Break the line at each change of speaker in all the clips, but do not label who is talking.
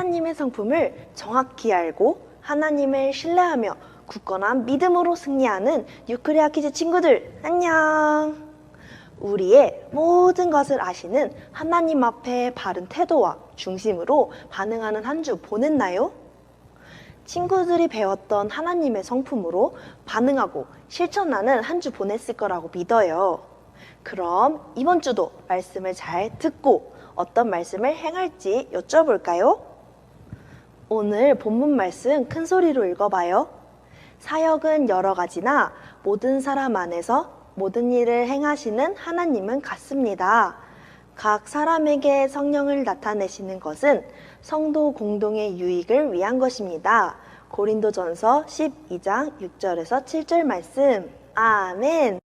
하나님의 성품을 정확히 알고 하나님을 신뢰하며 굳건한 믿음으로 승리하는 유크레아 키즈 친구들, 안녕! 우리의 모든 것을 아시는 하나님 앞에 바른 태도와 중심으로 반응하는 한 주 보냈나요? 친구들이 배웠던 하나님의 성품으로 반응하고 실천하는 한 주 보냈을 거라고 믿어요. 그럼 이번 주도 말씀을 잘 듣고 어떤 말씀을 행할지 여쭤볼까요? 오늘 본문 말씀 큰 소리로 읽어봐요. 사역은 여러 가지나 모든 사람 안에서 모든 일을 행하시는 하나님은 같습니다. 각 사람에게 성령을 나타내시는 것은 성도 공동의 유익을 위한 것입니다. 고린도전서 12장 6절에서 7절 말씀. 아멘.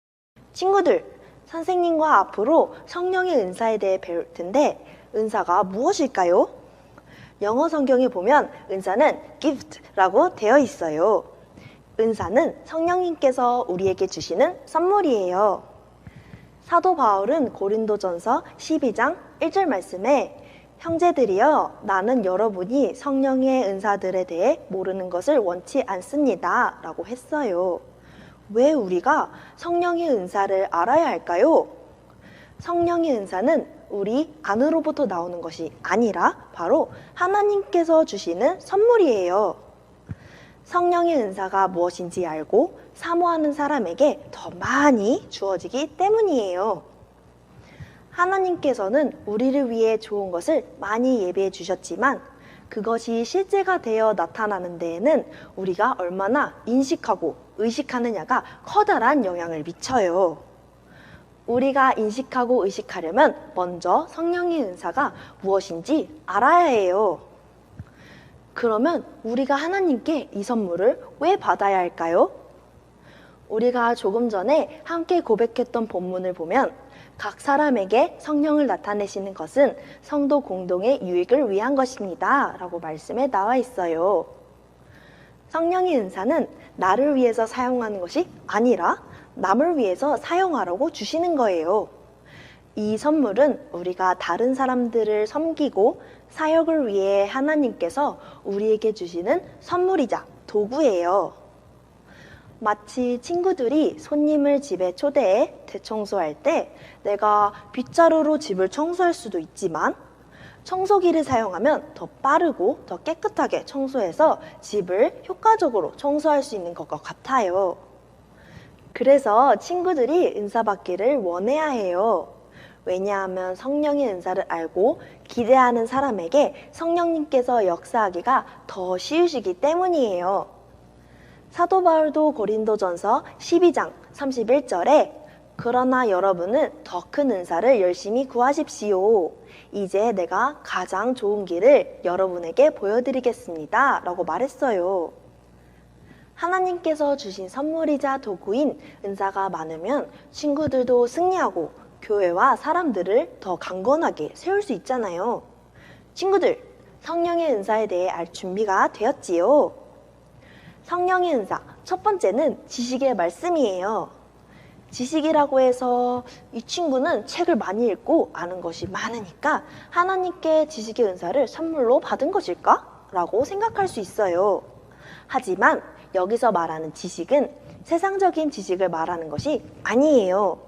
친구들, 선생님과 앞으로 성령의 은사에 대해 배울 텐데 은사가 무엇일까요? 영어 성경에 보면 은사는 gift라고 되어 있어요. 은사는 성령님께서 우리에게 주시는 선물이에요. 사도 바울은 고린도전서 12장 1절 말씀에 형제들이여, 나는 여러분이 성령의 은사들에 대해 모르는 것을 원치 않습니다 라고 했어요. 왜 우리가 성령의 은사를 알아야 할까요? 성령의 은사는 우리 안으로부터 나오는 것이 아니라 바로 하나님께서 주시는 선물이에요. 성령의 은사가 무엇인지 알고 사모하는 사람에게 더 많이 주어지기 때문이에요. 하나님께서는 우리를 위해 좋은 것을 많이 예비해 주셨지만 그것이 실제가 되어 나타나는 데에는 우리가 얼마나 인식하고 의식하느냐가 커다란 영향을 미쳐요. 우리가 인식하고 의식하려면 먼저 성령의 은사가 무엇인지 알아야 해요. 그러면 우리가 하나님께 이 선물을 왜 받아야 할까요? 우리가 조금 전에 함께 고백했던 본문을 보면 각 사람에게 성령을 나타내시는 것은 성도 공동의 유익을 위한 것입니다 라고 말씀에 나와 있어요. 성령의 은사는 나를 위해서 사용하는 것이 아니라 남을 위해서 사용하라고 주시는 거예요. 이 선물은 우리가 다른 사람들을 섬기고 사역을 위해 하나님께서 우리에게 주시는 선물이자 도구예요. 마치 친구들이 손님을 집에 초대해 대청소할 때 내가 빗자루로 집을 청소할 수도 있지만 청소기를 사용하면 더 빠르고 더 깨끗하게 청소해서 집을 효과적으로 청소할 수 있는 것과 같아요. 그래서 친구들이 은사받기를 원해야 해요. 왜냐하면 성령의 은사를 알고 기대하는 사람에게 성령님께서 역사하기가 더 쉬우시기 때문이에요. 사도 바울도 고린도전서 12장 31절에 그러나 여러분은 더 큰 은사를 열심히 구하십시오. 이제 내가 가장 좋은 길을 여러분에게 보여드리겠습니다 라고 말했어요. 하나님께서 주신 선물이자 도구인 은사가 많으면 친구들도 승리하고 교회와 사람들을 더 강건하게 세울 수 있잖아요. 친구들, 성령의 은사에 대해 알 준비가 되었지요? 성령의 은사, 첫 번째는 지식의 말씀이에요. 지식이라고 해서 이 친구는 책을 많이 읽고 아는 것이 많으니까 하나님께 지식의 은사를 선물로 받은 것일까? 라고 생각할 수 있어요. 하지만 여기서 말하는 지식은 세상적인 지식을 말하는 것이 아니에요.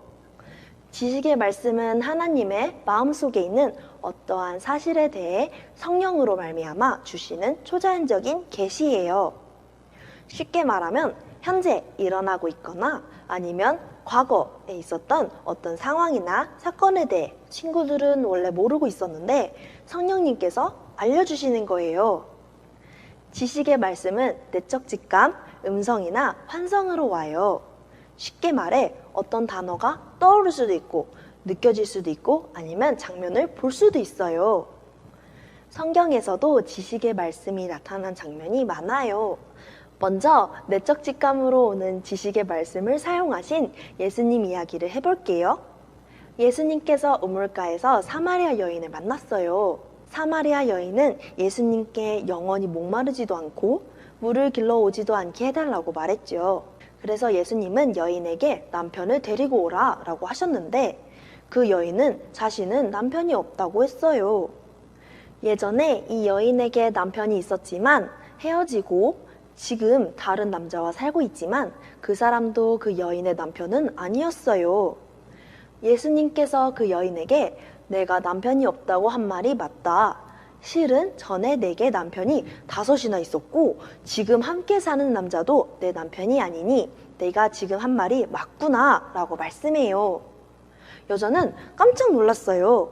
지식의 말씀은 하나님의 마음속에 있는 어떠한 사실에 대해 성령으로 말미암아 주시는 초자연적인 계시예요. 쉽게 말하면 현재 일어나고 있거나 아니면 과거에 있었던 어떤 상황이나 사건에 대해 친구들은 원래 모르고 있었는데 성령님께서 알려주시는 거예요. 지식의 말씀은 내적 직감, 음성이나 환성으로 와요. 쉽게 말해 어떤 단어가 떠오를 수도 있고 느껴질 수도 있고 아니면 장면을 볼 수도 있어요. 성경에서도 지식의 말씀이 나타난 장면이 많아요. 먼저 내적 직감으로 오는 지식의 말씀을 사용하신 예수님 이야기를 해볼게요. 예수님께서 우물가에서 사마리아 여인을 만났어요. 사마리아 여인은 예수님께 영원히 목마르지도 않고 물을 길러오지도 않게 해달라고 말했죠. 그래서 예수님은 여인에게 남편을 데리고 오라 라고 하셨는데 그 여인은 자신은 남편이 없다고 했어요. 예전에 이 여인에게 남편이 있었지만 헤어지고 지금 다른 남자와 살고 있지만 그 사람도 그 여인의 남편은 아니었어요. 예수님께서 그 여인에게 내가 남편이 없다고 한 말이 맞다. 실은 전에 내게 남편이 5이나 있었고 지금 함께 사는 남자도 내 남편이 아니니 내가 지금 한 말이 맞구나 라고 말씀해요. 여자는 깜짝 놀랐어요.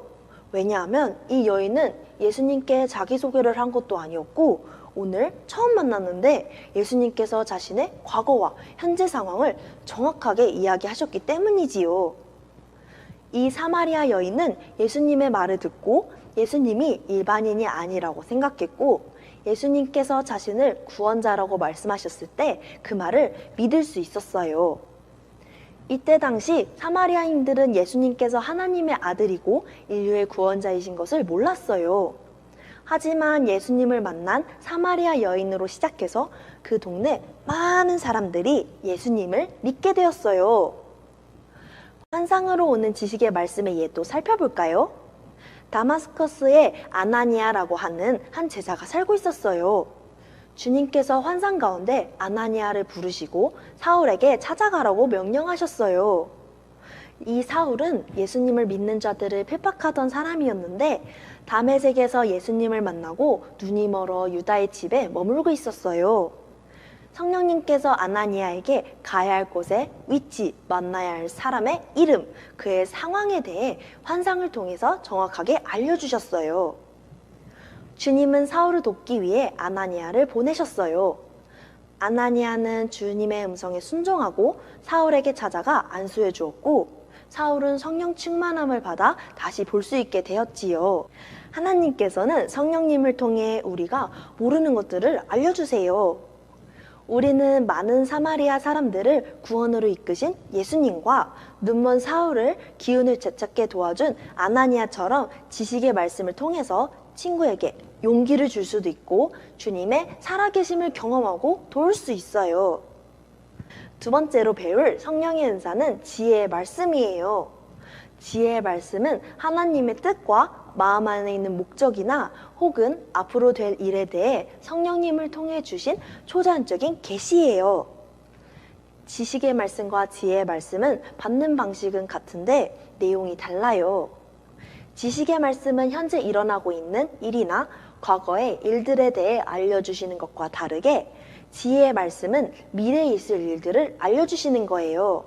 왜냐하면 이 여인은 예수님께 자기소개를 한 것도 아니었고 오늘 처음 만났는데 예수님께서 자신의 과거와 현재 상황을 정확하게 이야기하셨기 때문이지요. 이 사마리아 여인은 예수님의 말을 듣고 예수님이 일반인이 아니라고 생각했고 예수님께서 자신을 구원자라고 말씀하셨을 때 그 말을 믿을 수 있었어요. 이때 당시 사마리아인들은 예수님께서 하나님의 아들이고 인류의 구원자이신 것을 몰랐어요. 하지만 예수님을 만난 사마리아 여인으로 시작해서 그 동네 많은 사람들이 예수님을 믿게 되었어요. 환상으로 오는 지식의 말씀의 예도 살펴볼까요? 다마스커스에 아나니아라고 하는 한 제자가 살고 있었어요. 주님께서 환상 가운데 아나니아를 부르시고 사울에게 찾아가라고 명령하셨어요. 이 사울은 예수님을 믿는 자들을 핍박하던 사람이었는데 다메섹에서 예수님을 만나고 눈이 멀어 유다의 집에 머물고 있었어요. 성령님께서 아나니아에게 가야 할 곳의 위치, 만나야 할 사람의 이름, 그의 상황에 대해 환상을 통해서 정확하게 알려주셨어요. 주님은 사울을 돕기 위해 아나니아를 보내셨어요. 아나니아는 주님의 음성에 순종하고 사울에게 찾아가 안수해 주었고 사울은 성령 충만함을 받아 다시 볼 수 있게 되었지요. 하나님께서는 성령님을 통해 우리가 모르는 것들을 알려주세요. 우리는 많은 사마리아 사람들을 구원으로 이끄신 예수님과 눈먼 사울을 기운을 되찾게 도와준 아나니아처럼 지식의 말씀을 통해서 친구에게 용기를 줄 수도 있고 주님의 살아계심을 경험하고 도울 수 있어요. 두 번째로 배울 성령의 은사는 지혜의 말씀이에요. 지혜의 말씀은 하나님의 뜻과 마음 안에 있는 목적이나 혹은 앞으로 될 일에 대해 성령님을 통해 주신 초자연적인 계시예요. 지식의 말씀과 지혜의 말씀은 받는 방식은 같은데 내용이 달라요. 지식의 말씀은 현재 일어나고 있는 일이나 과거의 일들에 대해 알려주시는 것과 다르게 지혜의 말씀은 미래에 있을 일들을 알려주시는 거예요.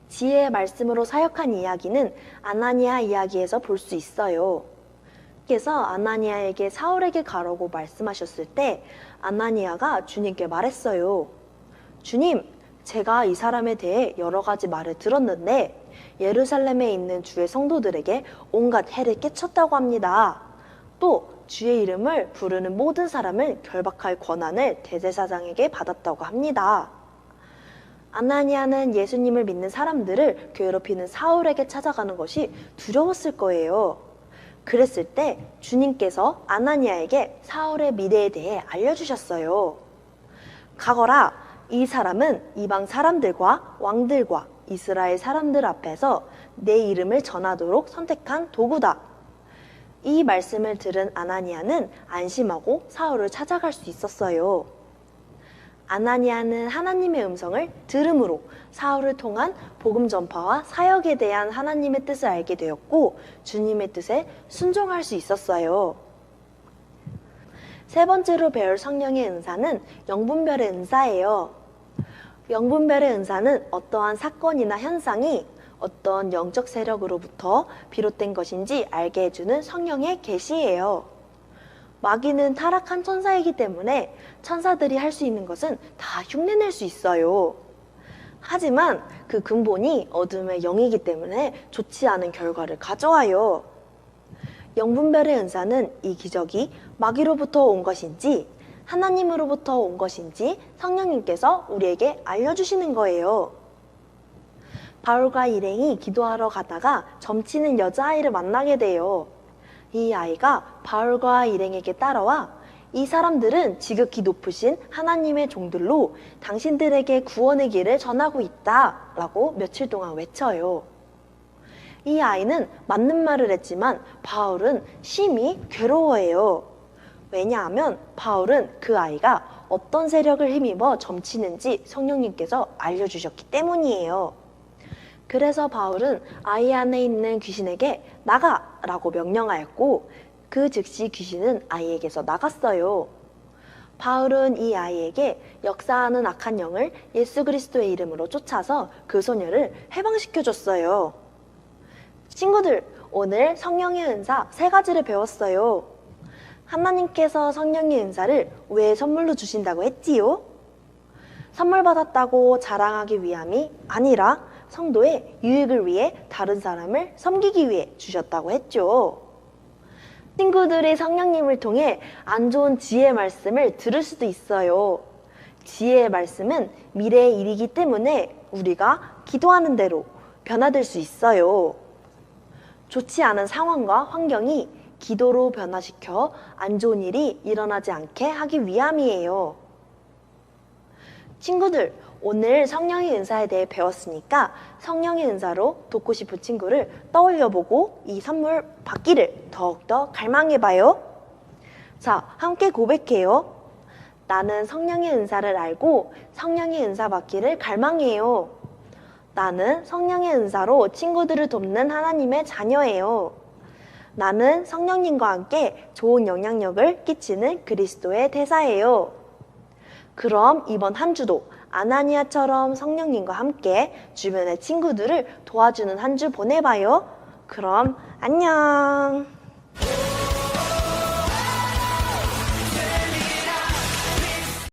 지혜의 말씀으로 사역한 이야기는 아나니아 이야기에서 볼 수 있어요. 그래서 아나니아에게 사울에게 가라고 말씀하셨을 때 아나니아가 주님께 말했어요. 주님, 제가 이 사람에 대해 여러 가지 말을 들었는데 예루살렘에 있는 주의 성도들에게 온갖 해를 끼쳤다고 합니다. 또 주의 이름을 부르는 모든 사람을 결박할 권한을 대제사장에게 받았다고 합니다. 아나니아는 예수님을 믿는 사람들을 괴롭히는 사울에게 찾아가는 것이 두려웠을 거예요. 그랬을 때 주님께서 아나니아에게 사울의 미래에 대해 알려주셨어요. 가거라, 이 사람은 이방 사람들과 왕들과 이스라엘 사람들 앞에서 내 이름을 전하도록 선택한 도구다. 이 말씀을 들은 아나니아는 안심하고 사울을 찾아갈 수 있었어요. 아나니아는 하나님의 음성을 들음으로 사울을 통한 복음 전파와 사역에 대한 하나님의 뜻을 알게 되었고 주님의 뜻에 순종할 수 있었어요. 세 번째로 배울 성령의 은사는 영분별의 은사예요. 영분별의 은사는 어떠한 사건이나 현상이 어떤 영적 세력으로부터 비롯된 것인지 알게 해주는 성령의 계시예요. 마귀는 타락한 천사이기 때문에 천사들이 할 수 있는 것은 다 흉내낼 수 있어요. 하지만 그 근본이 어둠의 영이기 때문에 좋지 않은 결과를 가져와요. 영분별의 은사는 이 기적이 마귀로부터 온 것인지 하나님으로부터 온 것인지 성령님께서 우리에게 알려주시는 거예요. 바울과 일행이 기도하러 가다가 점치는 여자아이를 만나게 돼요. 이 아이가 바울과 일행에게 따라와 이 사람들은 지극히 높으신 하나님의 종들로 당신들에게 구원의 길을 전하고 있다 라고 며칠 동안 외쳐요. 이 아이는 맞는 말을 했지만 바울은 심히 괴로워해요. 왜냐하면 바울은 그 아이가 어떤 세력을 힘입어 점치는지 성령님께서 알려주셨기 때문이에요. 그래서 바울은 아이 안에 있는 귀신에게 나가라고 명령하였고 그 즉시 귀신은 아이에게서 나갔어요. 바울은 이 아이에게 역사하는 악한 영을 예수 그리스도의 이름으로 쫓아서 그 소녀를 해방시켜줬어요. 친구들, 오늘 성령의 은사 3가지를 배웠어요. 하나님께서 성령의 은사를 왜 선물로 주신다고 했지요? 선물 받았다고 자랑하기 위함이 아니라 성도의 유익을 위해 다른 사람을 섬기기 위해 주셨다고 했죠. 친구들이 성령님을 통해 안 좋은 지혜의 말씀을 들을 수도 있어요. 지혜의 말씀은 미래의 일이기 때문에 우리가 기도하는 대로 변화될 수 있어요. 좋지 않은 상황과 환경이 기도로 변화시켜 안 좋은 일이 일어나지 않게 하기 위함이에요. 친구들, 오늘 성령의 은사에 대해 배웠으니까 성령의 은사로 돕고 싶은 친구를 떠올려보고 이 선물 받기를 더욱더 갈망해봐요. 자, 함께 고백해요. 나는 성령의 은사를 알고 성령의 은사 받기를 갈망해요. 나는 성령의 은사로 친구들을 돕는 하나님의 자녀예요. 나는 성령님과 함께 좋은 영향력을 끼치는 그리스도의 대사예요. 그럼 이번 한 주도 아나니아처럼 성령님과 함께 주변의 친구들을 도와주는 한 주 보내봐요. 그럼 안녕.